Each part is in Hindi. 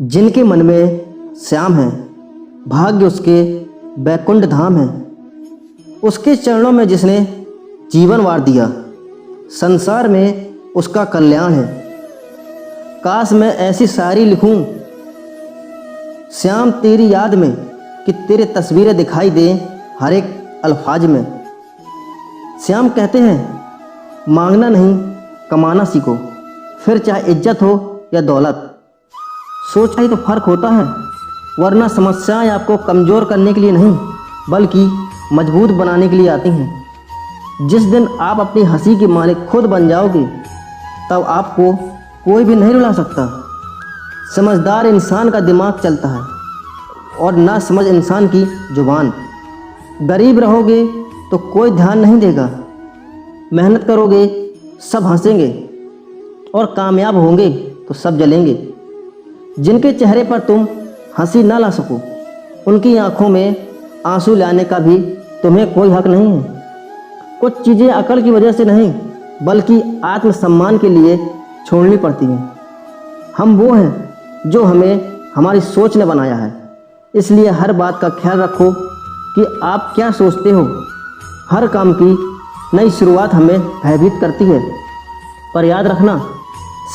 जिनके मन में श्याम है, भाग्य उसके बैकुंठ धाम है। उसके चरणों में जिसने जीवन वार दिया, संसार में उसका कल्याण है। काश मैं ऐसी शायरी लिखूं श्याम तेरी याद में, कि तेरे तस्वीरें दिखाई दें हर एक अल्फाज में। श्याम कहते हैं मांगना नहीं कमाना सीखो, फिर चाहे इज्जत हो या दौलत। सोच ही तो फर्क होता है, वरना समस्याएं आपको कमज़ोर करने के लिए नहीं बल्कि मजबूत बनाने के लिए आती हैं। जिस दिन आप अपनी हंसी के मालिक खुद बन जाओगे, तब आपको कोई भी नहीं रुला सकता। समझदार इंसान का दिमाग चलता है और ना समझ इंसान की जुबान। गरीब रहोगे तो कोई ध्यान नहीं देगा, मेहनत करोगे सब हंसेंगे, और कामयाब होंगे तो सब जलेंगे। जिनके चेहरे पर तुम हंसी ना ला सको, उनकी आंखों में आंसू लाने का भी तुम्हें कोई हक नहीं है। कुछ चीज़ें अकल की वजह से नहीं बल्कि आत्मसम्मान के लिए छोड़नी पड़ती हैं। हम वो हैं जो हमें हमारी सोच ने बनाया है, इसलिए हर बात का ख्याल रखो कि आप क्या सोचते हो। हर काम की नई शुरुआत हमें भयभीत करती है, पर याद रखना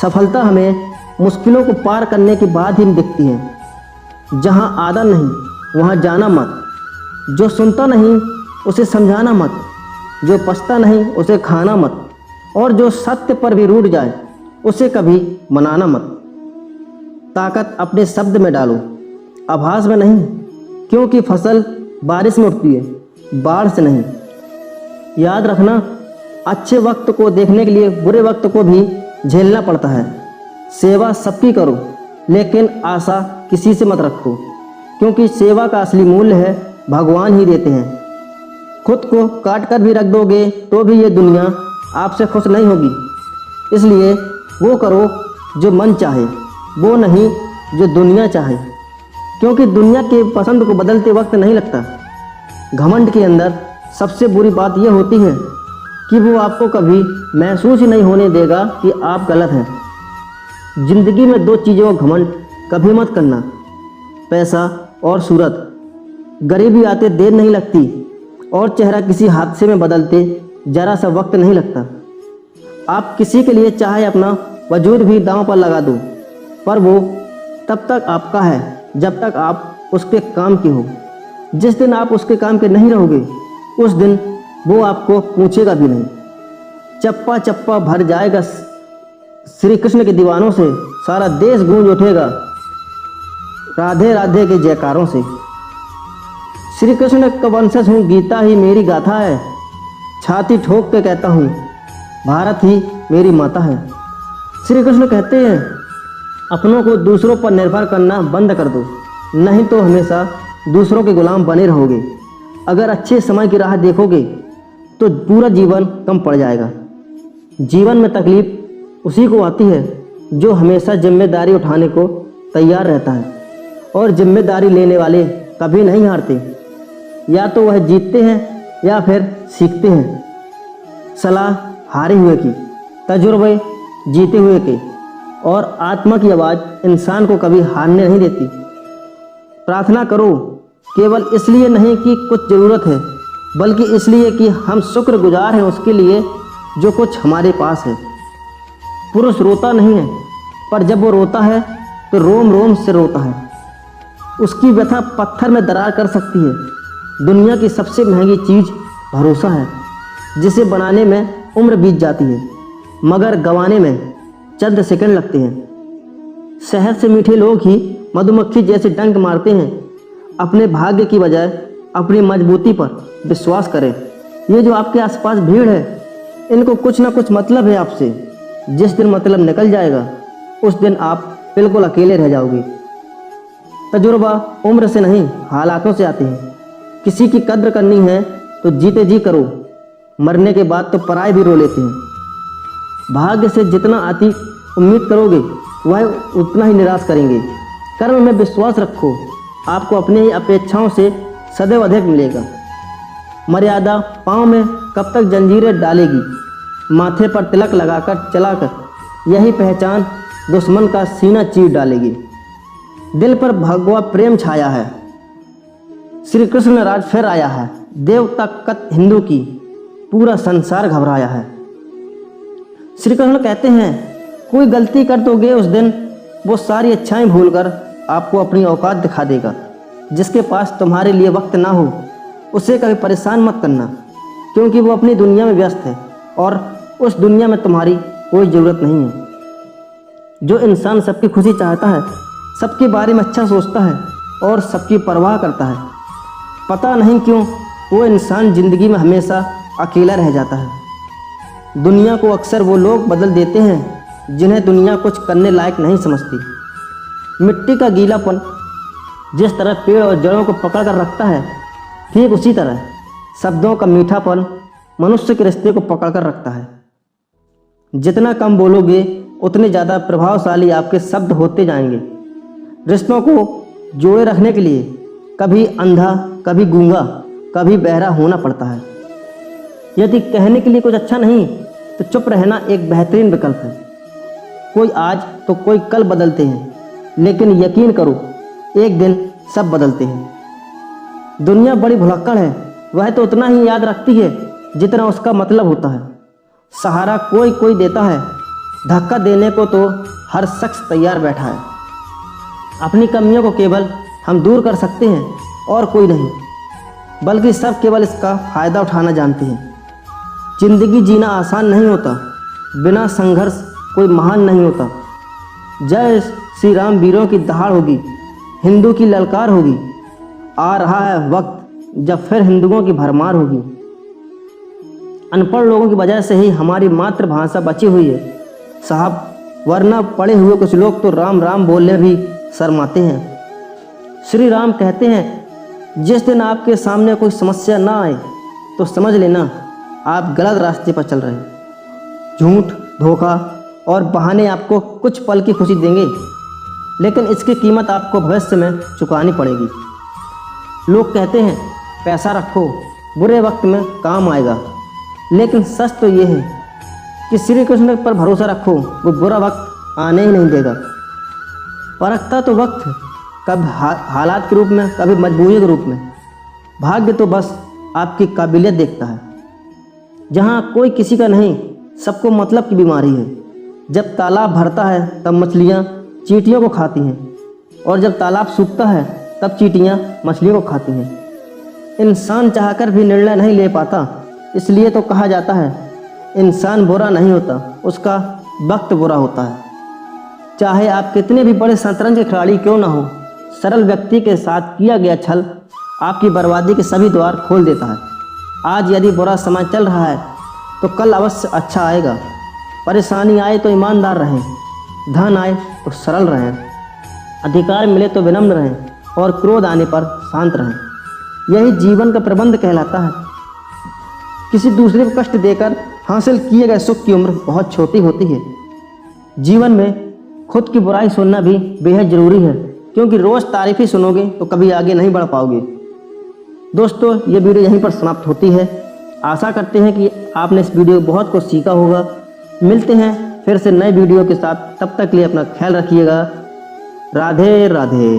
सफलता हमें मुश्किलों को पार करने के बाद ही दिखती है। जहाँ आदर नहीं वहाँ जाना मत, जो सुनता नहीं उसे समझाना मत, जो पछता नहीं उसे खाना मत, और जो सत्य पर भी रूठ जाए उसे कभी मनाना मत। ताकत अपने शब्द में डालो, आभास में नहीं, क्योंकि फसल बारिश में उठती है, बाढ़ से नहीं। याद रखना अच्छे वक्त को देखने के लिए बुरे वक्त को भी झेलना पड़ता है। सेवा सबकी करो, लेकिन आशा किसी से मत रखो, क्योंकि सेवा का असली मूल्य है भगवान ही देते हैं। खुद को काट कर भी रख दोगे तो भी ये दुनिया आपसे खुश नहीं होगी। इसलिए वो करो जो मन चाहे, वो नहीं जो दुनिया चाहे, क्योंकि दुनिया के पसंद को बदलते वक्त नहीं लगता। घमंड के अंदर सबसे बुरी बात यह होती है कि वो आपको कभी महसूस ही नहीं होने देगा कि आप गलत हैं। जिंदगी में दो चीज़ों का घमंड कभी मत करना, पैसा और सूरत। गरीबी आते देर नहीं लगती और चेहरा किसी हादसे में बदलते जरा सा वक्त नहीं लगता। आप किसी के लिए चाहे अपना वजूद भी दांव पर लगा दो, पर वो तब तक आपका है जब तक आप उसके काम की हो। जिस दिन आप उसके काम के नहीं रहोगे, उस दिन वो आपको पूछेगा भी नहीं। चप्पा चप्पा भर जाएगा श्री कृष्ण के दीवानों से, सारा देश गूंज उठेगा राधे राधे के जयकारों से। श्री कृष्ण का वंशज हूँ, गीता ही मेरी गाथा है। छाती ठोक के कहता हूँ, भारत ही मेरी माता है। श्री कृष्ण कहते हैं अपनों को दूसरों पर निर्भर करना बंद कर दो, नहीं तो हमेशा दूसरों के गुलाम बने रहोगे। अगर अच्छे समय की राह देखोगे तो पूरा जीवन कम पड़ जाएगा। जीवन में तकलीफ उसी को आती है जो हमेशा जिम्मेदारी उठाने को तैयार रहता है, और जिम्मेदारी लेने वाले कभी नहीं हारते। या तो वह जीतते हैं या फिर सीखते हैं। सलाह हारे हुए की, तजुर्बे जीते हुए के, और आत्मा की आवाज़ इंसान को कभी हारने नहीं देती। प्रार्थना करो केवल इसलिए नहीं कि कुछ ज़रूरत है, बल्कि इसलिए कि हम शुक्रगुजार हैं उसके लिए जो कुछ हमारे पास है। पुरुष रोता नहीं है, पर जब वो रोता है तो रोम रोम से रोता है। उसकी व्यथा पत्थर में दरार कर सकती है। दुनिया की सबसे महंगी चीज़ भरोसा है, जिसे बनाने में उम्र बीत जाती है मगर गंवाने में चंद सेकंड लगते हैं। शहद से मीठे लोग ही मधुमक्खी जैसे डंक मारते हैं। अपने भाग्य की बजाय अपनी मजबूती पर विश्वास करें। ये जो आपके आसपास भीड़ है, इनको कुछ ना कुछ मतलब है आपसे। जिस दिन मतलब निकल जाएगा, उस दिन आप बिल्कुल अकेले रह जाओगे। तजुर्बा उम्र से नहीं हालातों से आते हैं। किसी की कद्र करनी है तो जीते जी करो, मरने के बाद तो पराए भी रो लेते हैं। भाग्य से जितना आती उम्मीद करोगे वह उतना ही निराश करेंगे। कर्म में विश्वास रखो, आपको अपने ही अपेक्षाओं से सदैव अधिक मिलेगा। मर्यादा पाँव में कब तक जंजीरें डालेगी, माथे पर तिलक लगाकर चलाकर यही पहचान दुश्मन का सीना चीर डालेगी। दिल पर भगवा प्रेम छाया है। श्री कृष्ण राज फिर आया है, देवता कत हिंदू की पूरा संसार घबराया है। श्री कृष्ण कहते हैं कोई गलती कर दोगे उस दिन, वो सारी अच्छाएं भूलकर आपको अपनी औकात दिखा देगा। जिसके पास तुम्हारे लिए वक्त ना हो उसे कभी परेशान मत करना, क्योंकि वो अपनी दुनिया में व्यस्त है और उस दुनिया में तुम्हारी कोई ज़रूरत नहीं है। जो इंसान सबकी खुशी चाहता है, सबके बारे में अच्छा सोचता है और सबकी परवाह करता है, पता नहीं क्यों वो इंसान ज़िंदगी में हमेशा अकेला रह जाता है। दुनिया को अक्सर वो लोग बदल देते हैं जिन्हें दुनिया कुछ करने लायक नहीं समझती। मिट्टी का गीलापन जिस तरह पेड़ और जड़ों को पकड़ कर रखता है, ठीक उसी तरह शब्दों का मीठापन मनुष्य के रिश्ते को पकड़ कर रखता है। जितना कम बोलोगे उतने ज़्यादा प्रभावशाली आपके शब्द होते जाएंगे। रिश्तों को जोड़े रखने के लिए कभी अंधा, कभी गूंगा, कभी बहरा होना पड़ता है। यदि कहने के लिए कुछ अच्छा नहीं तो चुप रहना एक बेहतरीन विकल्प है। कोई आज तो कोई कल बदलते हैं, लेकिन यकीन करो एक दिन सब बदलते हैं। दुनिया बड़ी भुलक्कड़ है, वह तो उतना ही याद रखती है जितना उसका मतलब होता है। सहारा कोई कोई देता है, धक्का देने को तो हर शख्स तैयार बैठा है। अपनी कमियों को केवल हम दूर कर सकते हैं और कोई नहीं, बल्कि सब केवल इसका फ़ायदा उठाना जानते हैं। जिंदगी जीना आसान नहीं होता, बिना संघर्ष कोई महान नहीं होता। जय श्री राम वीरों की दहाड़ होगी, हिंदू की ललकार होगी। आ रहा है वक्त जब फिर हिंदुओं की भरमार होगी। अनपढ़ लोगों की वजह से ही हमारी मातृभाषा बची हुई है साहब, वरना पढ़े हुए कुछ लोग तो राम राम बोलने भी शर्माते हैं। श्री राम कहते हैं जिस दिन आपके सामने कोई समस्या ना आए तो समझ लेना आप गलत रास्ते पर चल रहे हैं। झूठ, धोखा और बहाने आपको कुछ पल की खुशी देंगे, लेकिन इसकी कीमत आपको भविष्य में चुकानी पड़ेगी। लोग कहते हैं पैसा रखो, बुरे वक्त में काम आएगा, लेकिन सच तो ये है कि श्री कृष्ण पर भरोसा रखो, वो बुरा वक्त आने ही नहीं देगा। परखता तो वक्त कभी हालात के रूप में, कभी मजबूरी के रूप में। भाग्य तो बस आपकी काबिलियत देखता है। जहाँ कोई किसी का नहीं, सबको मतलब की बीमारी है। जब तालाब भरता है तब मछलियाँ चींटियों को खाती हैं, और जब तालाब सूखता है तब चींटियाँ मछलियों को खाती हैं। इंसान चाहकर भी निर्णय नहीं ले पाता, इसलिए तो कहा जाता है इंसान बुरा नहीं होता, उसका वक्त बुरा होता है। चाहे आप कितने भी बड़े शतरंज के खिलाड़ी क्यों ना हो, सरल व्यक्ति के साथ किया गया छल आपकी बर्बादी के सभी द्वार खोल देता है। आज यदि बुरा समय चल रहा है तो कल अवश्य अच्छा आएगा। परेशानी आए तो ईमानदार रहें, धन आए तो सरल रहें, अधिकार मिले तो विनम्र रहें और क्रोध आने पर शांत रहें। यही जीवन का प्रबंध कहलाता है। किसी दूसरे को कष्ट देकर हासिल किए गए सुख की उम्र बहुत छोटी होती है। जीवन में खुद की बुराई सुनना भी बेहद ज़रूरी है, क्योंकि रोज़ तारीफ ही सुनोगे तो कभी आगे नहीं बढ़ पाओगे। दोस्तों, ये वीडियो यहीं पर समाप्त होती है। आशा करते हैं कि आपने इस वीडियो में बहुत कुछ सीखा होगा। मिलते हैं फिर से नए वीडियो के साथ, तब तक के लिए अपना ख्याल रखिएगा। राधे राधे।